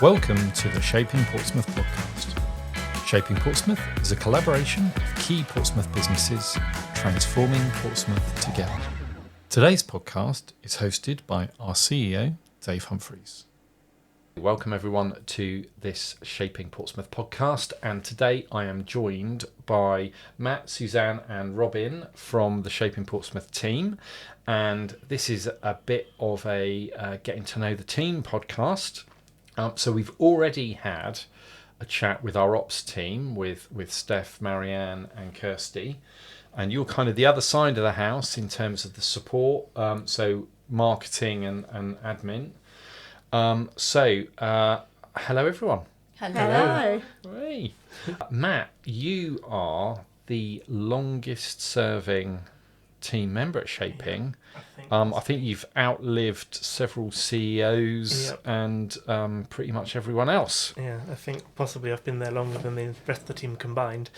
Welcome to the Shaping Portsmouth podcast. Shaping Portsmouth is a collaboration of key Portsmouth businesses transforming Portsmouth together. Today's podcast is hosted by our CEO, Dave Humphries. Welcome everyone to this Shaping Portsmouth podcast, and today I am joined by Matt, Suzan and Robyn from the Shaping Portsmouth team, and this is a bit of a getting to know the team podcast. So we've already had a chat with our ops team with Steph, Marianne and Kirsty, and you're kind of the other side of the house in terms of the support, so marketing and admin. Hello everyone. Hello. Hey. Matt, you are the longest serving team member at Shaping. I think you've outlived several CEOs and pretty much everyone else. Yeah, I think possibly I've been there longer than the rest of the team combined.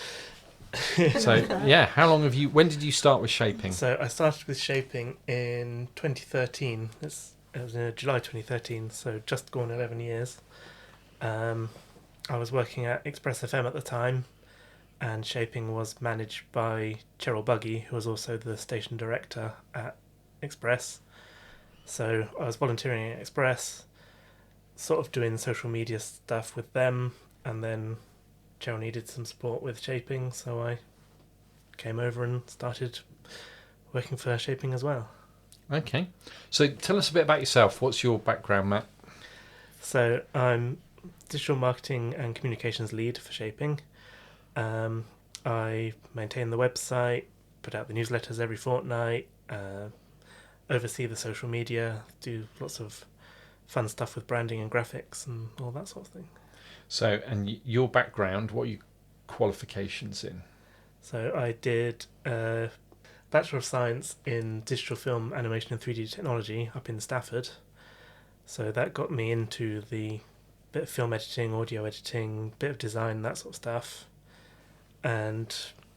So, yeah, when did you start with Shaping? So I started with Shaping in 2013. It was in July 2013, so just gone 11 years. I was working at Express FM at the time, and Shaping was managed by Cheryl Buggy, who was also the station director at Express. So I was volunteering at Express, sort of doing social media stuff with them, and then Cheryl needed some support with Shaping, so I came over and started working for Shaping as well. Okay, so tell us a bit about yourself. What's your background, Matt? So I'm digital marketing and communications lead for Shaping. I maintain the website, put out the newsletters every fortnight, oversee the social media, do lots of fun stuff with branding and graphics and all that sort of thing. So, and your background, what are your qualifications in? So I did a Bachelor of Science in Digital Film, Animation and 3D Technology up in Stafford. So that got me into the bit of film editing, audio editing, bit of design, that sort of stuff. And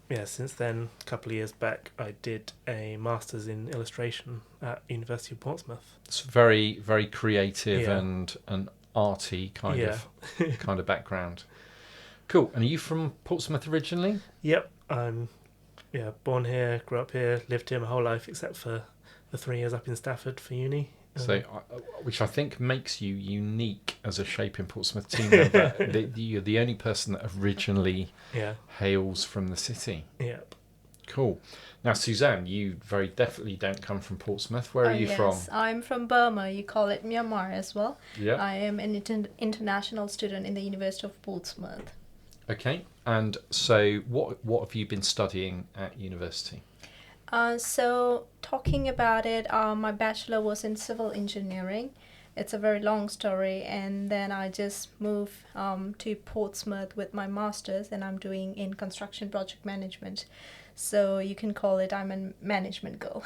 yeah, since then, a couple of years back, I did a Master's in Illustration at University of Portsmouth. It's very, very creative and arty kind of background. Cool. And are you from Portsmouth originally? Yep, I'm born here, grew up here, lived here my whole life except for the 3 years up in Stafford for uni. So, which I think makes you unique as a Shaping Portsmouth team member. You're the only person that originally hails from the city. Yep. Cool. Now, Suzan, you very definitely don't come from Portsmouth. Where are you from? I'm from Burma. You call it Myanmar as well. Yeah. I am an international student in the University of Portsmouth. Okay. And so what have you been studying at university? So talking about it, my bachelor was in civil engineering. It's a very long story, and then I just moved to Portsmouth with my master's, and I'm doing in construction project management. So you can call it I'm a management girl.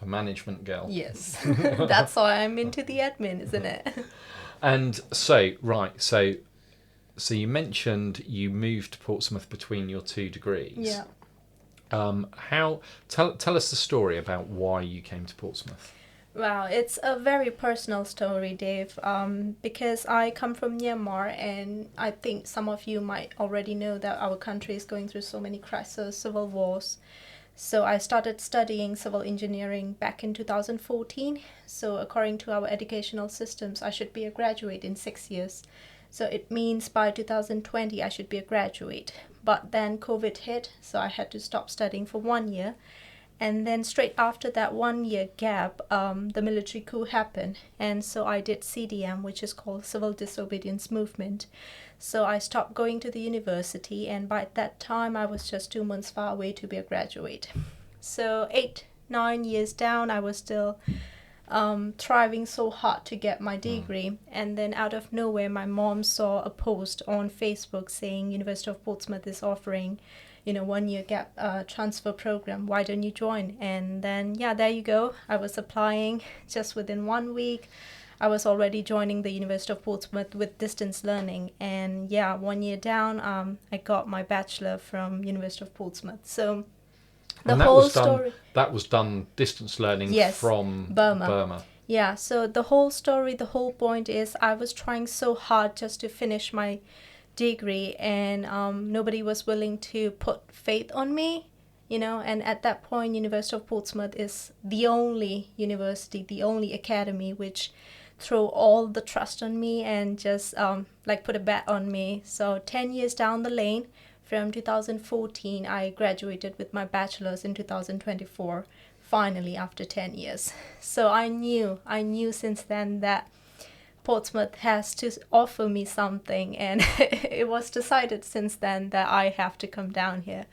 A management girl. Yes, that's why I'm into the admin, isn't it? And so so you mentioned you moved to Portsmouth between your two degrees. Yeah. Tell us the story about why you came to Portsmouth. Well, it's a very personal story, Dave, because I come from Myanmar, and I think some of you might already know that our country is going through so many crises, civil wars. So I started studying civil engineering back in 2014. So according to our educational systems, I should be a graduate in 6 years. So it means by 2020, I should be a graduate. But then COVID hit, so I had to stop studying for 1 year. And then straight after that 1 year gap, the military coup happened. And so I did CDM, which is called Civil Disobedience Movement. So I stopped going to the university, and by that time I was just 2 months far away to be a graduate. So 8-9 years down, I was still thriving so hard to get my degree. And then out of nowhere, my mom saw a post on Facebook saying University of Portsmouth is offering 1 year gap transfer program. Why don't you join? And then, there you go. I was applying just within 1 week. I was already joining the University of Portsmouth with distance learning. And 1 year down, I got my bachelor from University of Portsmouth. So the whole story. That was done distance learning from Burma. Yeah, so the whole story, the whole point is I was trying so hard just to finish my degree, and nobody was willing to put faith on me, and at that point, University of Portsmouth is the only university, the only academy which throw all the trust on me and just put a bet on me. So 10 years down the lane, from 2014, I graduated with my bachelor's in 2024, finally after 10 years. So I knew since then that Portsmouth has to offer me something, and it was decided since then that I have to come down here.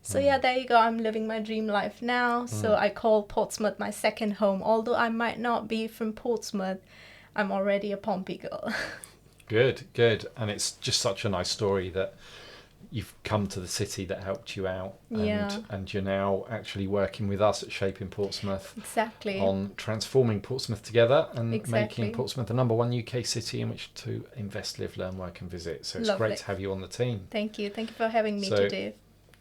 So yeah, there you go. I'm living my dream life now. So I call Portsmouth my second home. Although I might not be from Portsmouth, I'm already a Pompey girl. Good. And it's just such a nice story that you've come to the city that helped you out, and you're now actually working with us at Shaping Portsmouth. Exactly. On transforming Portsmouth together and Exactly. making Portsmouth the number one UK city in which to invest, live, learn, work and visit. So it's Lovely. great to have you on the team. Thank you for having me today.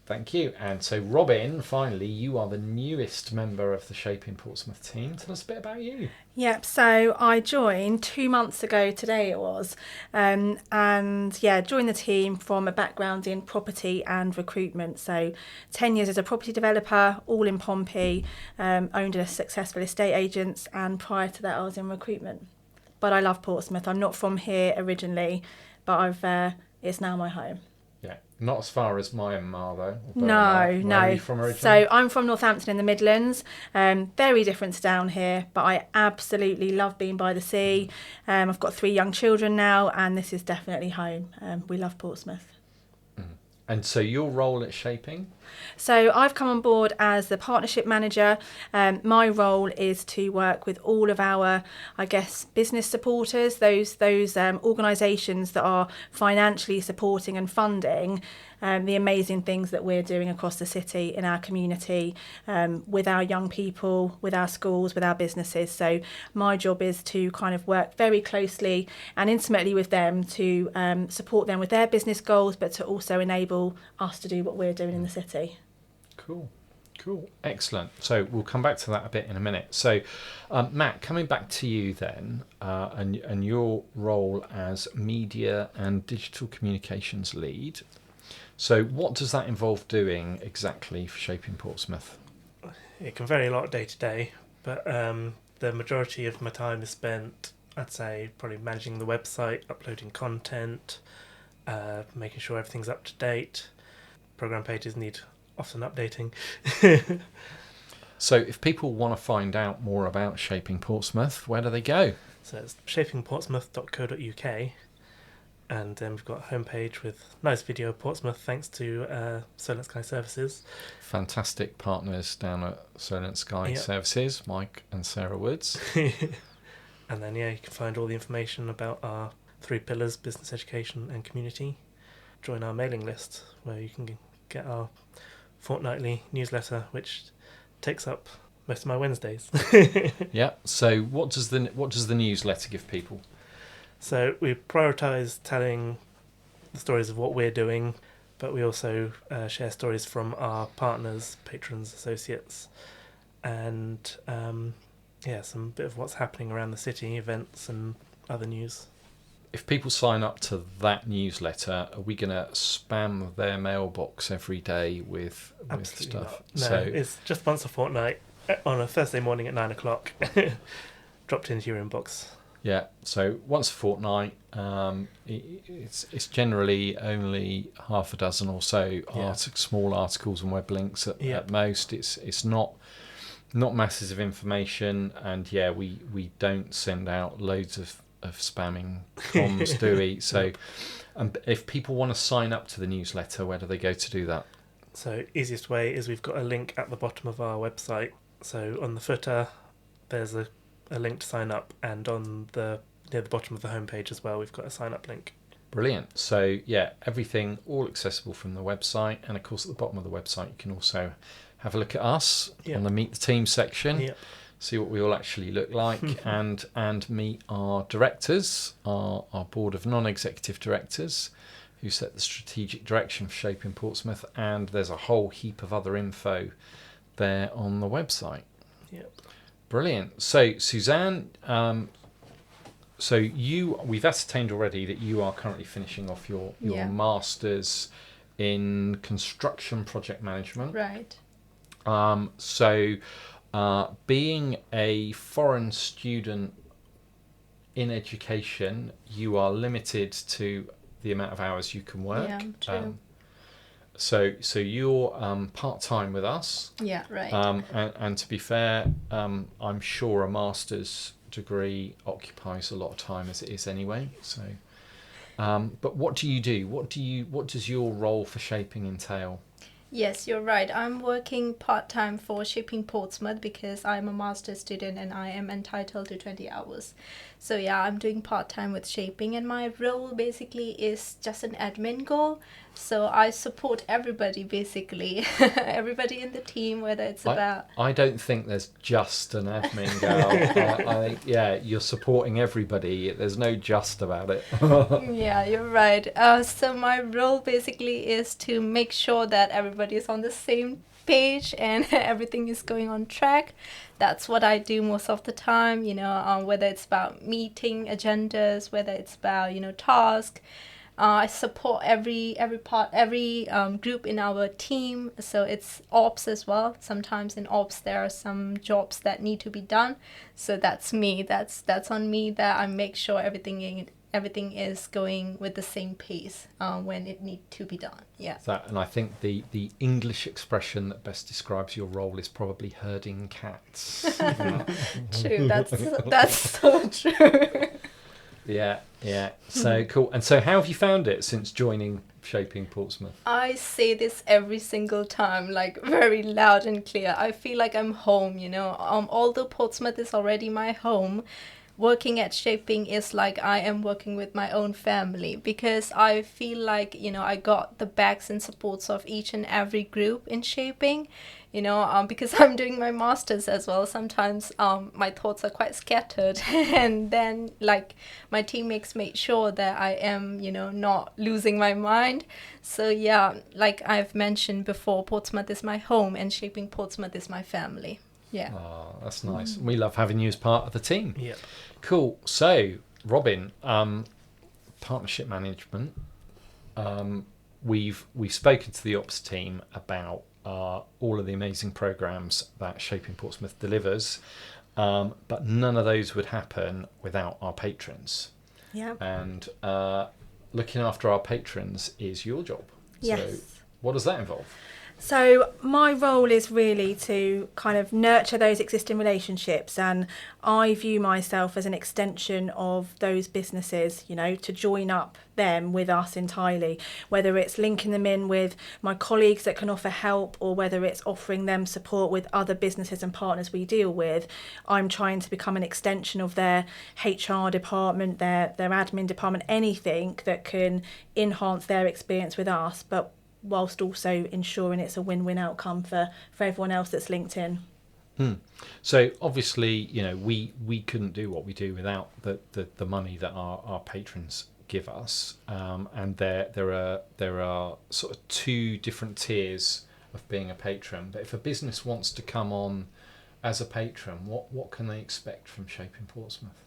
Thank you. And so Robyn, finally, you are the newest member of the Shaping Portsmouth team. Tell us a bit about you. Yep, so I joined 2 months ago today it was, joined the team from a background in property and recruitment. So 10 years as a property developer, all in Pompey, owned a successful estate agents, and prior to that I was in recruitment. But I love Portsmouth. I'm not from here originally, but it's now my home. Yeah, not as far as Myanmar though. No. Where are you from originally? So I'm from Northampton in the Midlands. Very different to down here, but I absolutely love being by the sea. I've got 3 young children now, and this is definitely home. We love Portsmouth. And so your role at Shaping? So I've come on board as the partnership manager. My role is to work with all of our, business supporters, those organisations that are financially supporting and funding the amazing things that we're doing across the city in our community, with our young people, with our schools, with our businesses. So my job is to kind of work very closely and intimately with them to support them with their business goals, but to also enable us to do what we're doing in the city. Cool. Excellent. So we'll come back to that a bit in a minute. So Matt, coming back to you then, and your role as media and digital communications lead. So what does that involve doing exactly for Shaping Portsmouth? It can vary a lot day to day, but the majority of my time is spent, I'd say, probably managing the website, uploading content, making sure everything's up to date. Program pages need often updating. So if people want to find out more about Shaping Portsmouth, where do they go? So it's shapingportsmouth.co.uk, and then we've got a homepage with nice video of Portsmouth thanks to Solent Sky Services. Fantastic partners down at Solent Sky Services, Mike and Sarah Woods. And then you can find all the information about our 3 pillars: business, education and community. Join our mailing list where you can get our fortnightly newsletter, which takes up most of my Wednesdays. Yeah. So what does the newsletter give people? So we prioritise telling the stories of what we're doing, but we also share stories from our partners, patrons, associates, and some bit of what's happening around the city, events and other news. If people sign up to that newsletter, are we going to spam their mailbox every day with stuff? Not. No, it's just once a fortnight on a Thursday morning at 9:00, dropped into your inbox. Yeah, so once a fortnight. It's generally only half a dozen or so small articles and web links at most. It's not masses of information, and we don't send out loads of spamming comms, do we? So if people want to sign up to the newsletter, where do they go to do that? So easiest way is we've got a link at the bottom of our website. So on the footer there's a link to sign up, and on near the bottom of the homepage as well we've got a sign up link. Brilliant. So everything all accessible from the website, and of course at the bottom of the website you can also have a look at us on the Meet the Team section. See what we all actually look like, and meet our directors, our board of non-executive directors, who set the strategic direction for Shaping Portsmouth, and there's a whole heap of other info there on the website. Brilliant. So, Suzan, we've ascertained already that you are currently finishing off your Yeah. Masters in Construction Project Management. Right. Being a foreign student in education, you are limited to the amount of hours you can work. Yeah, true. So you're part-time with us. Yeah, right. And to be fair, I'm sure a master's degree occupies a lot of time as it is anyway. So, but what do you do? What does your role for Shaping entail? Yes, you're right. I'm working part-time for Shaping Portsmouth because I'm a master's student and I am entitled to 20 hours. So yeah, I'm doing part-time with Shaping, and my role basically is just an admin goal. So I support everybody basically, everybody in the team, whether it's about... I don't think there's just an admin girl. I think, yeah, you're supporting everybody. There's no just about it. Yeah, you're right. So my role basically is to make sure that everybody is on the same page and everything is going on track. That's what I do most of the time, whether it's about meeting agendas, whether it's about, task. I support every group in our team, so it's ops as well. Sometimes in ops there are some jobs that need to be done, so that's me. That's on me, that I make sure everything is going with the same pace when it needs to be done. Yeah. And I think the English expression that best describes your role is probably herding cats. True. That's so true. Yeah. So cool. And so how have you found it since joining Shaping Portsmouth? I say this every single time, like very loud and clear. I feel like I'm home, although Portsmouth is already my home. Working at Shaping is like I am working with my own family, because I feel like, I got the backs and supports of each and every group in Shaping, because I'm doing my masters as well. Sometimes my thoughts are quite scattered and then like my teammates make sure that I am, not losing my mind. So yeah, like I've mentioned before, Portsmouth is my home and Shaping Portsmouth is my family. Yeah. Oh, that's nice. We love having you as part of the team. Yeah. Cool. So, Robyn, partnership management. We've spoken to the ops team about all of the amazing programs that Shaping Portsmouth delivers, but none of those would happen without our patrons. Yeah. And looking after our patrons is your job. Yes. So, what does that involve? So my role is really to kind of nurture those existing relationships, and I view myself as an extension of those businesses, to join up them with us entirely, whether it's linking them in with my colleagues that can offer help, or whether it's offering them support with other businesses and partners we deal with. I'm trying to become an extension of their HR department, their admin department, anything that can enhance their experience with us, but whilst also ensuring it's a win-win outcome for everyone else that's linked in. So obviously, we couldn't do what we do without the money that our patrons give us, and there are sort of two different tiers of being a patron. But if a business wants to come on as a patron, what can they expect from Shaping Portsmouth?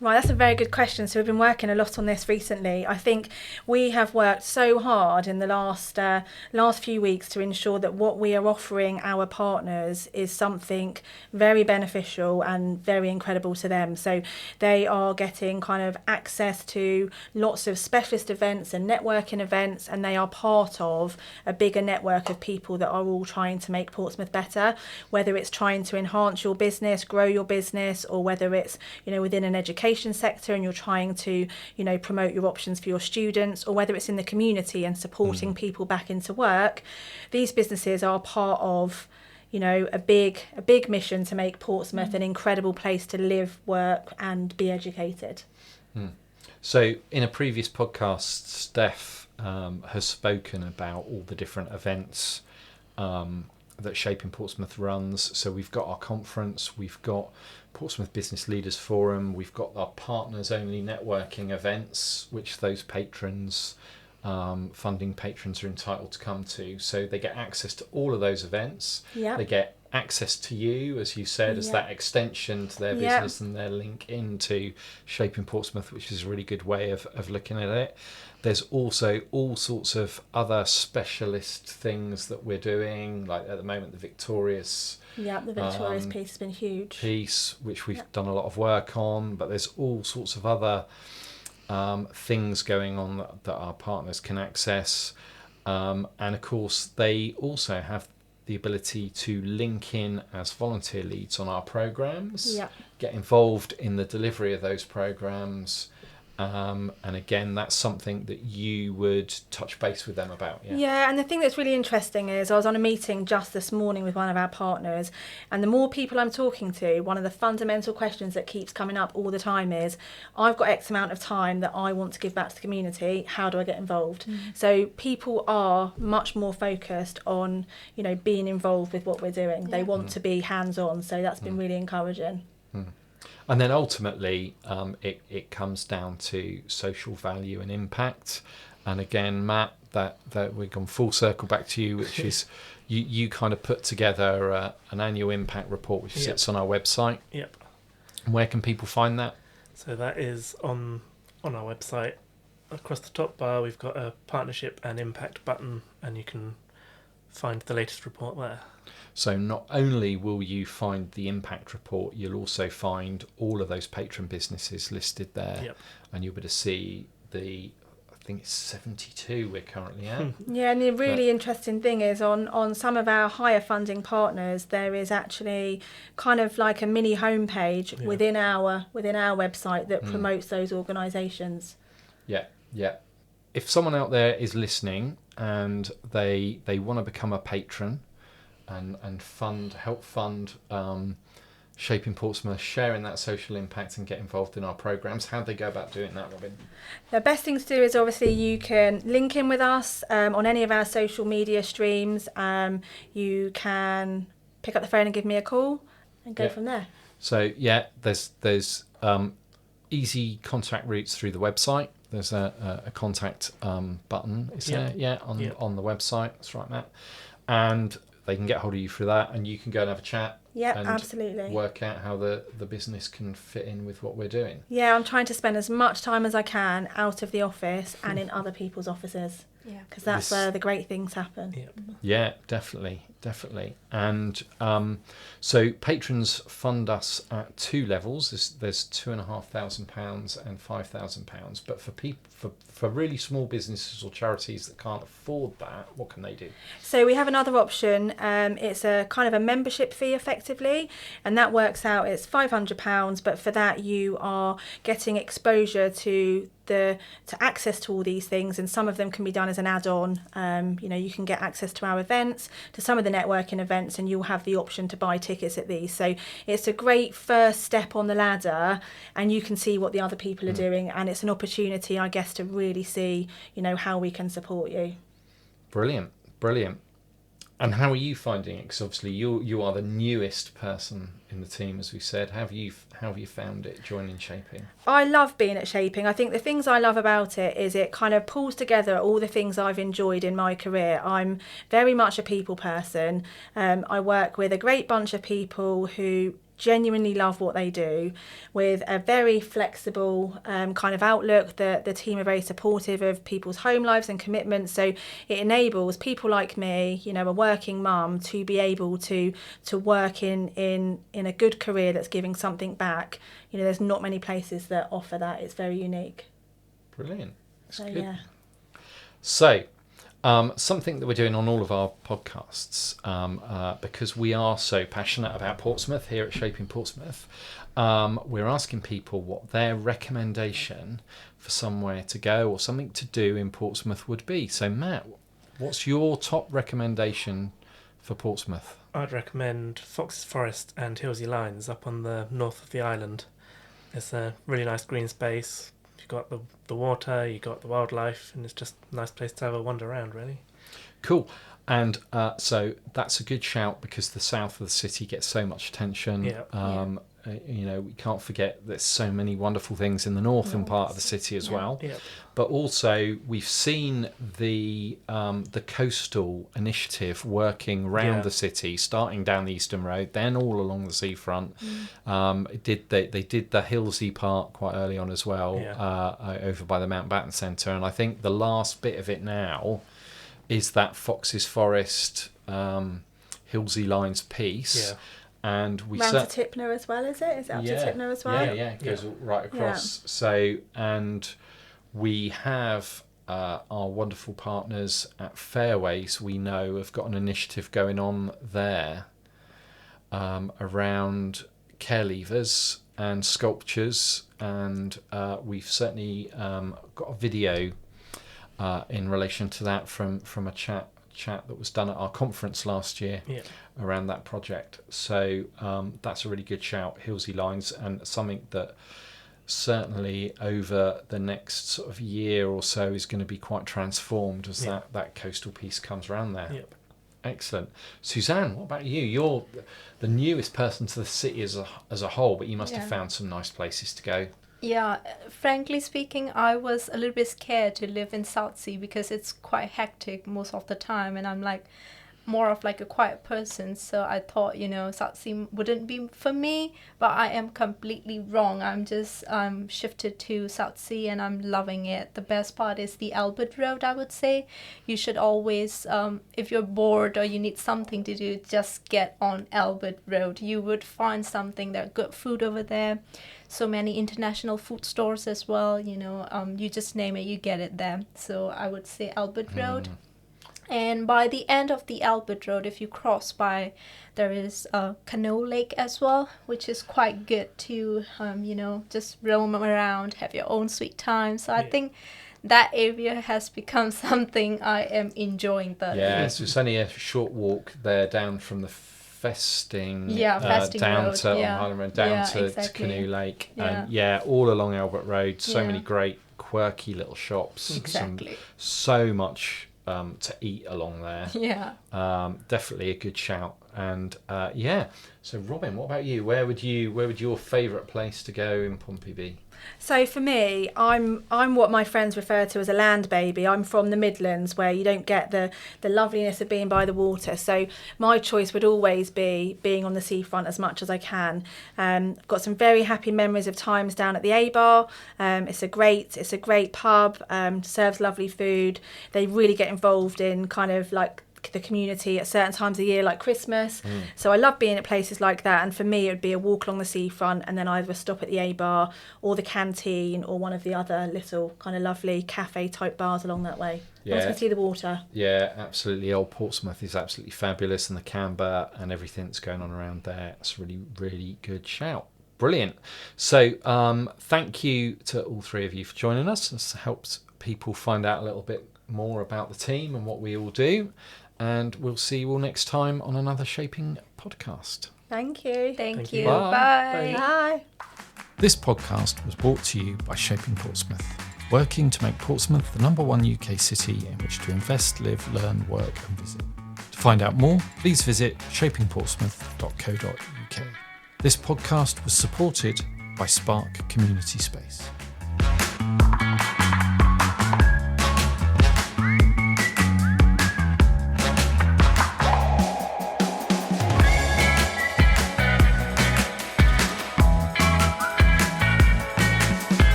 Right, that's a very good question. So we've been working a lot on this recently. I think we have worked so hard in the last few weeks to ensure that what we are offering our partners is something very beneficial and very incredible to them. So they are getting kind of access to lots of specialist events and networking events, and they are part of a bigger network of people that are all trying to make Portsmouth better, whether it's trying to enhance your business, grow your business, or whether it's, within an education sector and you're trying to promote your options for your students, or whether it's in the community and supporting people back into work. These businesses are part of a big mission to make Portsmouth an incredible place to live, work and be educated. So in a previous podcast, Steph has spoken about all the different events that Shaping Portsmouth runs. So we've got our conference, we've got Portsmouth Business Leaders Forum, we've got our partners only networking events, which those patrons, funding patrons, are entitled to come to. So they get access to all of those events. Yeah. They get access to you, as you said, as that extension to their business and their link into Shaping Portsmouth, which is a really good way of looking at it. There's also all sorts of other specialist things that we're doing, like at the moment the Victorious the Victorious piece has been huge. Which we've done a lot of work on, but there's all sorts of other things going on that our partners can access. And of course, they also have the ability to link in as volunteer leads on our programs, get involved in the delivery of those programs. And again, that's something that you would touch base with them about. Yeah, and the thing that's really interesting is I was on a meeting just this morning with one of our partners, and the more people I'm talking to, one of the fundamental questions that keeps coming up all the time is, I've got X amount of time that I want to give back to the community, how do I get involved? So people are much more focused on, being involved with what we're doing. They want to be hands-on, so that's been really encouraging. And then ultimately, it comes down to social value and impact. And again, Matt, that we've gone full circle back to you, which is you kind of put together an annual impact report, which sits on our website. Yep. Where can people find that? So that is on our website. Across the top bar, we've got a partnership and impact button, and you can find the latest report there. So not only will you find the impact report, you'll also find all of those patron businesses listed there, and you'll be able to see I think it's 72 we're currently at. Yeah, and the really interesting thing is on some of our higher funding partners, there is actually kind of like a mini homepage within our website that promotes those organisations. Yeah. If someone out there is listening and they want to become a patron and help fund Shaping Portsmouth, sharing that social impact and get involved in our programmes, how do they go about doing that, Robyn? The best thing to do is obviously you can link in with us on any of our social media streams. You can pick up the phone and give me a call and go from there. So there's easy contact routes through the website. There's a contact button, is there? On the website. That's right, Matt. And they can get hold of you through that, and you can go and have a chat. Yeah, and absolutely. Work out how the business can fit in with what we're doing. Yeah, I'm trying to spend as much time as I can out of the office and in other people's offices. Yeah, because that's where the great things happen. Yeah, definitely. And so patrons fund us at two levels. There's £2,500 and £5,000. But for really small businesses or charities that can't afford that, what can they do? So we have another option. It's a kind of a membership fee, effectively, and that works out. It's £500, but for that you are getting exposure to access to all these things, and some of them can be done as an add-on. You can get access to our events, to some of the networking events, and you'll have the option to buy tickets at these. So it's a great first step on the ladder, and you can see what the other people are doing, and it's an opportunity, I guess, to really see how we can support you. Brilliant. And how are you finding it? Because obviously you are the newest person in the team, as we said. How have you found it joining Shaping? I love being at Shaping. I think the things I love about it is it kind of pulls together all the things I've enjoyed in my career. I'm very much a people person. I work with a great bunch of people who genuinely love what they do, with a very flexible kind of outlook. The team are very supportive of people's home lives and commitments, so it enables people like me, a working mum, to be able to work in a good career that's giving something back. There's not many places that offer that. It's very unique. Brilliant. That's good. Yeah. So something that we're doing on all of our podcasts, because we are so passionate about Portsmouth here at Shaping Portsmouth, we're asking people what their recommendation for somewhere to go or something to do in Portsmouth would be. So Matt, what's your top recommendation for Portsmouth? I'd recommend Fox's Forest and Hillsey Lines up on the north of the island. It's a really nice green space. You've got the water, you've got the wildlife, and it's just a nice place to have a wander around, really. Cool. And so that's a good shout, because the south of the city gets so much attention. we can't forget there's so many wonderful things in the northern part of the city as well. Yeah. But also we've seen the coastal initiative working around the city, starting down the Eastern Road, then all along the seafront. They did the Hillsey part quite early on as well, over by the Mountbatten Centre, and I think the last bit of it now is that Fox's Forest Hillsey Lines piece. Yeah. And we round to Tipner as well, is it? Is it up to Tipner as well? Yeah, it goes right across. So, and we have our wonderful partners at Fairways, we know, have got an initiative going on there around care levers and sculptures, and we've certainly got a video in relation to that from a chat that was done at our conference last year around that project. So that's a really good shout, Hillsey Lines, and something that certainly over the next sort of year or so is going to be quite transformed as that coastal piece comes around there. Yep. Excellent. Suzanne, what about you? You're the newest person to the city as a whole, but you must have found some nice places to go. Yeah, frankly speaking, I was a little bit scared to live in Southsea because it's quite hectic most of the time, and I'm like more of like a quiet person, so I thought, Southsea wouldn't be for me, but I am completely wrong. I'm shifted to Southsea and I'm loving it. The best part is the Albert Road, I would say. You should always, if you're bored or you need something to do, just get on Albert Road. You would find something. There are good food over there. So many international food stores as well, you just name it, you get it there. So I would say Albert Road. And by the end of the Albert Road, if you cross by, there is a Canoe Lake as well, which is quite good to, just roam around, have your own sweet time. So I think that area has become something I am enjoying thoroughly. Yeah, so it's only a short walk there down from the Festing, Festing down Road, to Highland Road, down to Canoe Lake, and all along Albert Road. So many great quirky little shops. Exactly. So much to eat along there. Yeah. Definitely a good shout. And so Robyn, what about you? Where would your favourite place to go in Pompey be? So for me, I'm what my friends refer to as a land baby. I'm from the Midlands, where you don't get the loveliness of being by the water. So my choice would always be being on the seafront as much as I can. I've got some very happy memories of times down at the A Bar. It's a great pub. Serves lovely food. They really get involved in kind of like the community at certain times of the year, like Christmas. So I love being at places like that, and for me it would be a walk along the seafront and then either stop at the A Bar or the canteen or one of the other little kind of lovely cafe type bars along that way. I can see the water. Yeah, absolutely. Old Portsmouth is absolutely fabulous, and the Camber and everything that's going on around there, it's really, really good shout. Brilliant. So thank you to all three of you for joining us. This helps people find out a little bit more about the team and what we all do. And we'll see you all next time on another Shaping podcast. Thank you. Thank you. Bye. Bye. This podcast was brought to you by Shaping Portsmouth, working to make Portsmouth the #1 UK city in which to invest, live, learn, work and visit. To find out more, please visit shapingportsmouth.co.uk. This podcast was supported by Spark Community Space.